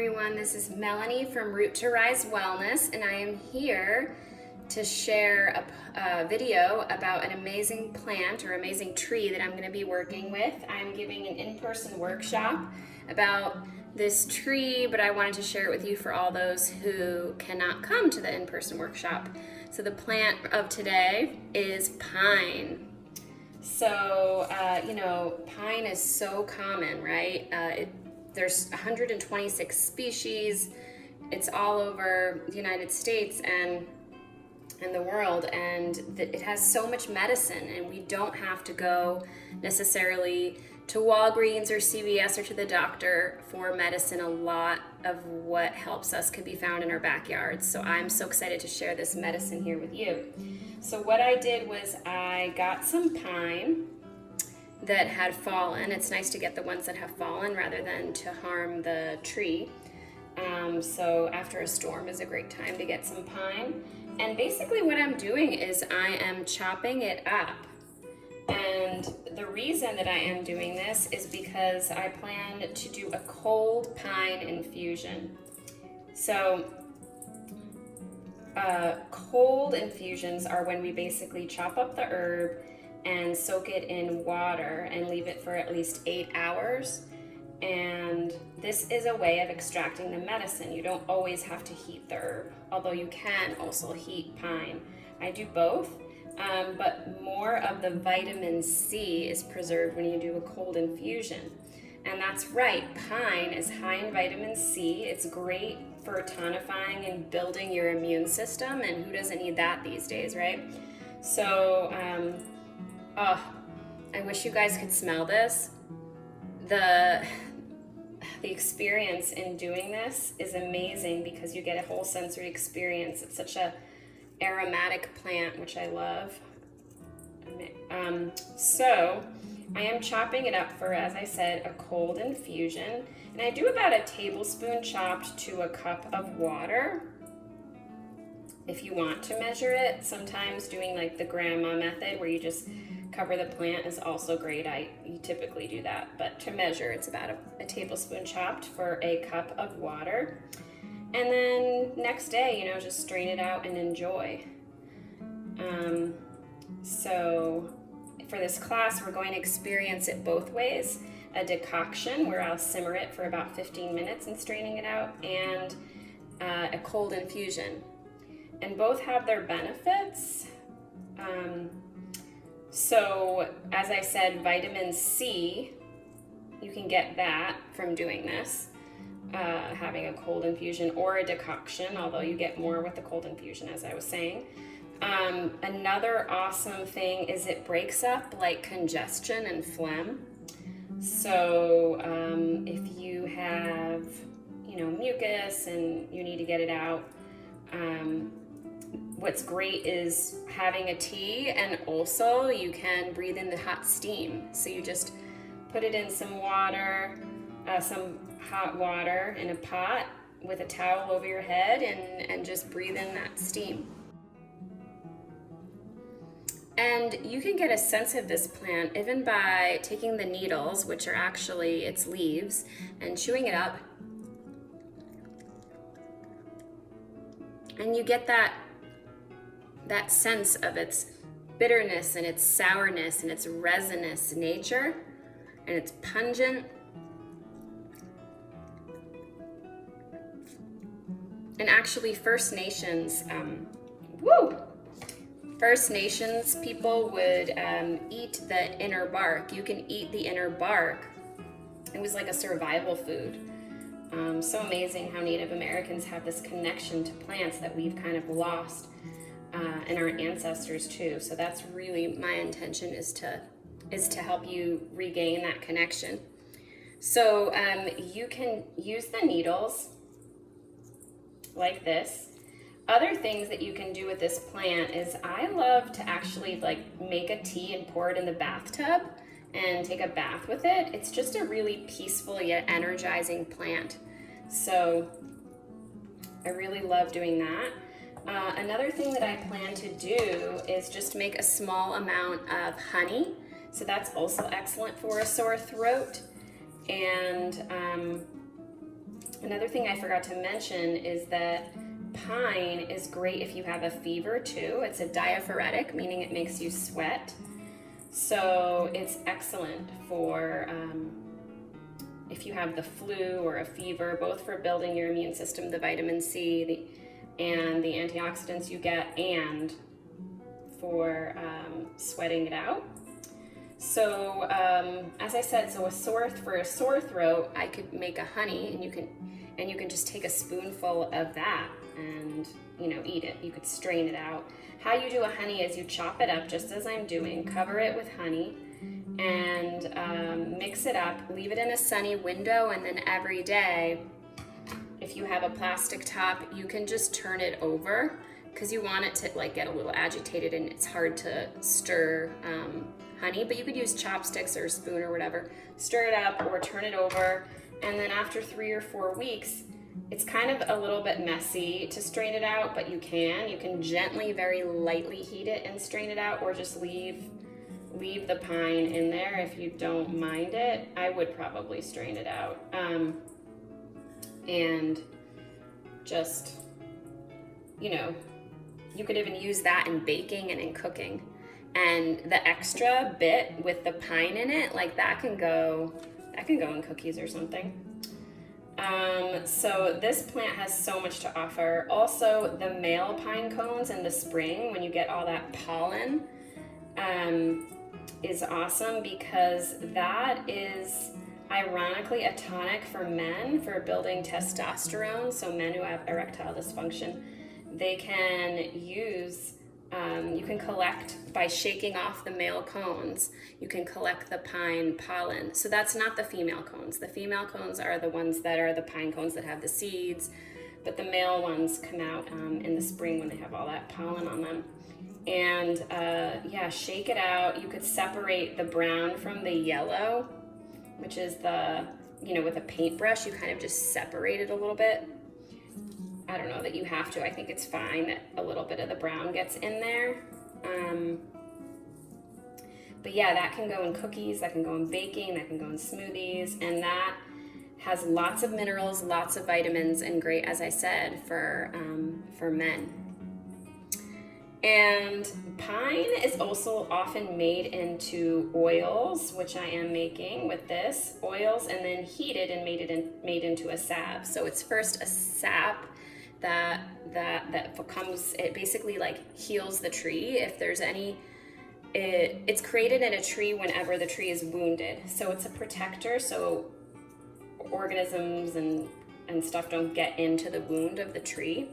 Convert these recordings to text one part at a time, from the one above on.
everyone, this is Melanie from Root to Rise Wellness, and I am here to share a video about an amazing plant or amazing tree that I'm going to be working with. I'm giving an in-person workshop about this tree, but I wanted to share it with you for all those who cannot come to the in-person workshop. So the plant of today is pine. So, pine is so common, right? There's 126 species. It's all over the United States and the world, and it has so much medicine, and we don't have to go necessarily to Walgreens or CVS or to the doctor for medicine. A lot of what helps us can be found in our backyards. So I'm so excited to share this medicine here with you. So what I did was I got some pine that had fallen. It's nice to get the ones that have fallen rather than to harm the tree. So after a storm is a great time to get some pine. And basically what I'm doing is I am chopping it up. And the reason that I am doing this is because I plan to do a cold pine infusion. So cold infusions are when we basically chop up the herb and soak it in water and leave it for at least 8 hours. And this is a way of extracting the medicine. You don't always have to heat the herb, although you can also heat pine. I do both, but more of the vitamin C is preserved when you do a cold infusion. And that's right, pine is high in vitamin C. It's great for tonifying and building your immune system, and who doesn't need that these days, right? So, I wish you guys could smell this. The experience in doing this is amazing because you get a whole sensory experience. It's such a aromatic plant, which I love. So I am chopping it up for, as I said, a cold infusion. And I do about a tablespoon chopped to a cup of water. If you want to measure it, sometimes doing like the grandma method where you just cover the plant is also great. You typically do that, but to measure, it's about a tablespoon chopped for a cup of water. And then next day, just strain it out and enjoy. So for this class, we're going to experience it both ways. A decoction where I'll simmer it for about 15 minutes and straining it out, and a cold infusion. And both have their benefits. So as I said, vitamin C, you can get that from doing this, having a cold infusion or a decoction, although you get more with the cold infusion, as I was saying. Another awesome thing is it breaks up like congestion and phlegm. So if you have, mucus and you need to get it out, what's great is having a tea, and also you can breathe in the hot steam. So you just put it in some water, some hot water in a pot with a towel over your head, and just breathe in that steam. And you can get a sense of this plant even by taking the needles, which are actually its leaves, and chewing it up. And you get that sense of its bitterness and its sourness and its resinous nature, and it's pungent. And actually First Nations people would eat the inner bark. You can eat the inner bark. It was like a survival food. So amazing how Native Americans have this connection to plants that we've kind of lost, and our ancestors too. So that's really my intention, is to help you regain that connection. So you can use the needles like this. Other things that you can do with this plant is I love to actually make a tea and pour it in the bathtub and take a bath with it. It's just a really peaceful yet energizing plant. So I really love doing that. Another thing that I plan to do is just make a small amount of honey. So that's also excellent for a sore throat. And Another thing I forgot to mention is that pine is great if you have a fever too. It's a diaphoretic, meaning it makes you sweat. So it's excellent for if you have the flu or a fever, both for building your immune system, the vitamin C and the antioxidants you get, and for sweating it out. So as I said, so for a sore throat, I could make a honey, and you can just take a spoonful of that and eat it. You could strain it out. How you do a honey is you chop it up just as I'm doing, cover it with honey, and mix it up, leave it in a sunny window, and then every day, if you have a plastic top, you can just turn it over, because you want it to get a little agitated and it's hard to stir honey, but you could use chopsticks or a spoon or whatever. Stir it up or turn it over, and then after 3 or 4 weeks, it's kind of a little bit messy to strain it out, but you can gently, very lightly heat it and strain it out, or just leave the pine in there if you don't mind it. I would probably strain it out. And just, you could even use that in baking and in cooking. And the extra bit with the pine in it, that can go in cookies or something. So this plant has so much to offer. Also, the male pine cones in the spring, when you get all that pollen, is awesome, because that is ironically a tonic for men for building testosterone. So men who have erectile dysfunction, they can use, you can collect by shaking off the male cones, you can collect the pine pollen. So that's not the female cones. The female cones are the ones that are the pine cones that have the seeds, but the male ones come out in the spring when they have all that pollen on them. And shake it out. You could separate the brown from the yellow, which is with a paintbrush, you kind of just separate it a little bit. I don't know that you have to. I think it's fine that a little bit of the brown gets in there. But yeah, that can go in cookies, that can go in baking, that can go in smoothies, and that has lots of minerals, lots of vitamins, and great, as I said, for men. And pine is also often made into oils, which I am making with this, oils, and then heated and made into a salve. So it's first a sap that becomes, it basically heals the tree. If there's any, it's created in a tree whenever the tree is wounded. So it's a protector, so organisms and stuff don't get into the wound of the tree.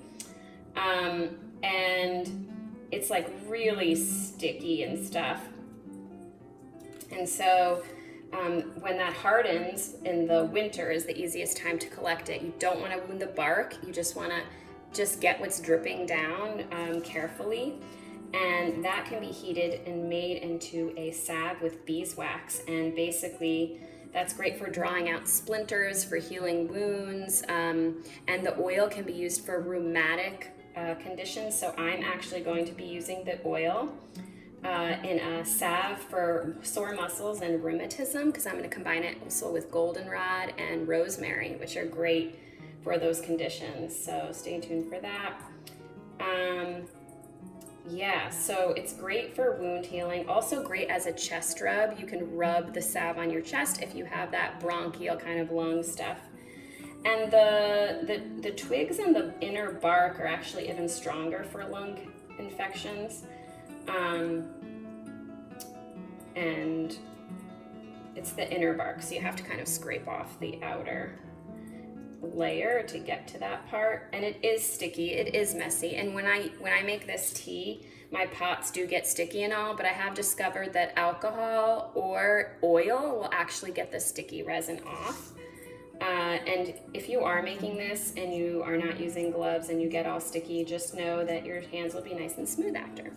And it's really sticky and stuff. And so when that hardens in the winter is the easiest time to collect it. You don't want to wound the bark. You just want to get what's dripping down carefully. And that can be heated and made into a salve with beeswax. And basically, that's great for drawing out splinters, for healing wounds. And the oil can be used for rheumatic conditions. So I'm actually going to be using the oil in a salve for sore muscles and rheumatism, because I'm going to combine it also with goldenrod and rosemary, which are great for those conditions. So stay tuned for that. So it's great for wound healing. Also great as a chest rub. You can rub the salve on your chest if you have that bronchial kind of lung stuff. And the twigs and the inner bark are actually even stronger for lung infections. And it's the inner bark, so you have to kind of scrape off the outer layer to get to that part. And it is sticky, it is messy. And when I make this tea, my pots do get sticky and all, but I have discovered that alcohol or oil will actually get the sticky resin off. And if you are making this and you are not using gloves and you get all sticky, just know that your hands will be nice and smooth after.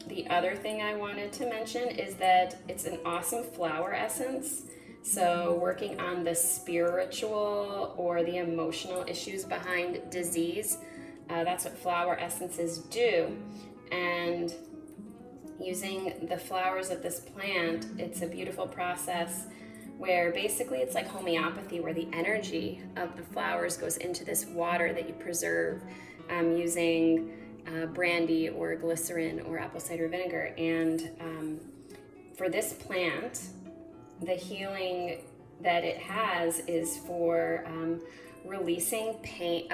The other thing I wanted to mention is that it's an awesome flower essence. So working on the spiritual or the emotional issues behind disease, that's what flower essences do. And using the flowers of this plant, it's a beautiful process where basically it's like homeopathy, where the energy of the flowers goes into this water that you preserve using brandy or glycerin or apple cider vinegar. And for this plant, the healing that it has is for releasing pain,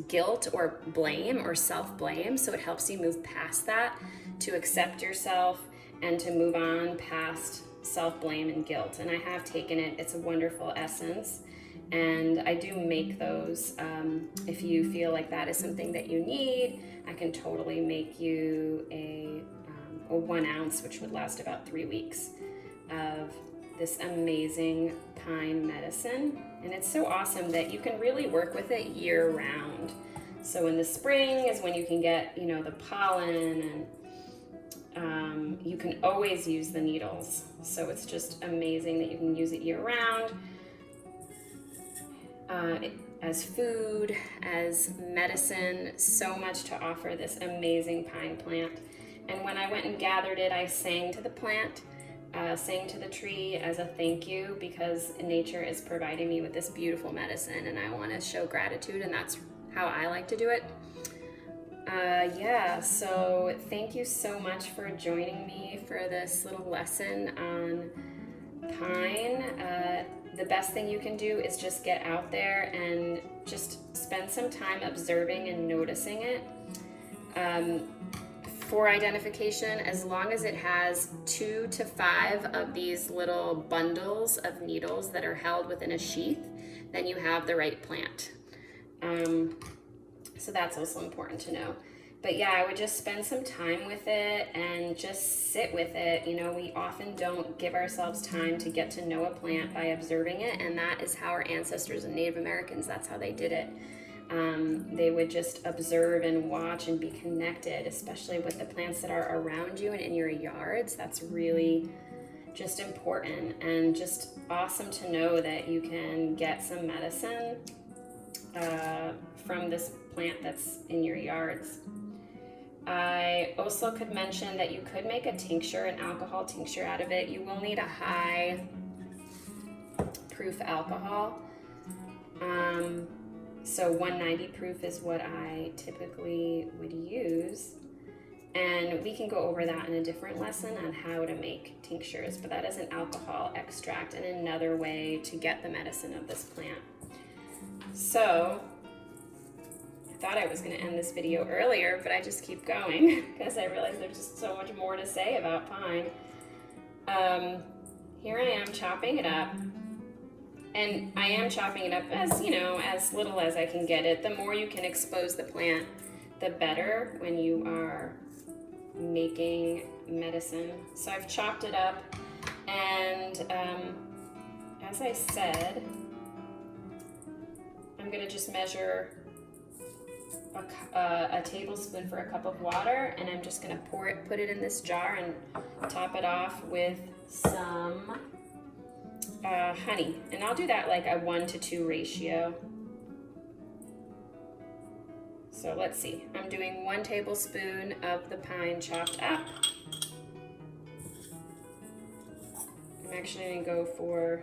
guilt or blame or self-blame. So it helps you move past that, to accept yourself and to move on past self-blame and guilt. And I have taken it. It's a wonderful essence. And I do make those. If you feel like that is something that you need, I can totally make you a 1 ounce, which would last about 3 weeks, of this amazing pine medicine. And it's so awesome that you can really work with it year round. So in the spring is when you can get, the pollen, and you can always use the needles. So it's just amazing that you can use it year round. As food, as medicine, so much to offer this amazing pine plant. And when I went and gathered it, I sang to the plant, sang to the tree as a thank you, because nature is providing me with this beautiful medicine, and I want to show gratitude, and that's how I like to do it. So thank you so much for joining me for this little lesson on pine. The best thing you can do is just get out there and just spend some time observing and noticing it. For identification, as long as it has 2 to 5 of these little bundles of needles that are held within a sheath, then you have the right plant. So that's also important to know. But yeah, I would just spend some time with it and just sit with it. We often don't give ourselves time to get to know a plant by observing it, and that is how our ancestors and Native Americans, that's how they did it. They would just observe and watch and be connected, especially with the plants that are around you and in your yards. That's really just important, and just awesome to know that you can get some medicine from this plant that's in your yards. I also could mention that you could make a tincture, an alcohol tincture out of it. You will need a high proof alcohol. So 190 proof is what I typically would use. And we can go over that in a different lesson on how to make tinctures, but that is an alcohol extract and another way to get the medicine of this plant. So I thought I was going to end this video earlier, but I just keep going because I realize there's just so much more to say about pine. Here I am chopping it up, and I am chopping it up as, as little as I can get it. The more you can expose the plant, the better when you are making medicine. So I've chopped it up, and as I said, I'm going to just measure a tablespoon for a cup of water, and I'm just going to put it in this jar and top it off with some honey. And I'll do that like a 1-to-2 ratio. So let's see. I'm doing 1 tablespoon of the pine chopped up. I'm actually going to go for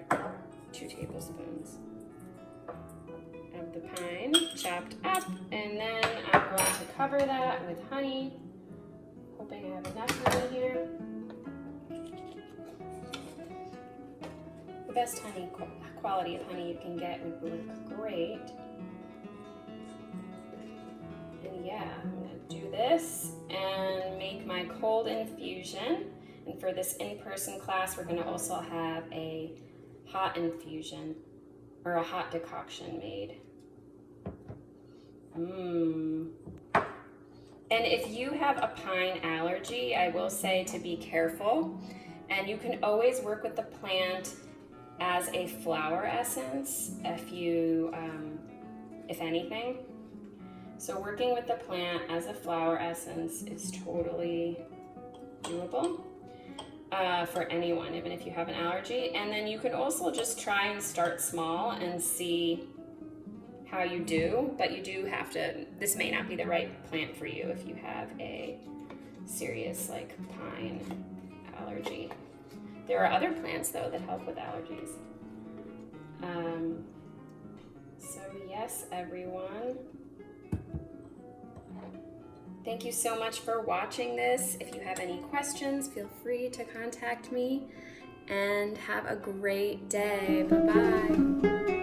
2 tablespoons of the pine chopped up, and then I'm going to cover that with honey, hoping I have enough honey here. The best honey quality of honey you can get would work great. And yeah, I'm going to do this and make my cold infusion. And for this in-person class, we're going to also have a hot infusion or a hot decoction made. And if you have a pine allergy, I will say to be careful. And you can always work with the plant as a flower essence if anything. So working with the plant as a flower essence is totally doable for anyone, even if you have an allergy. And then you can also just try and start small and see how you do, but you do have to, this may not be the right plant for you if you have a serious like pine allergy. There are other plants, though, that help with allergies. So yes, everyone. Thank you so much for watching this. If you have any questions, feel free to contact me. And have a great day. Bye-bye.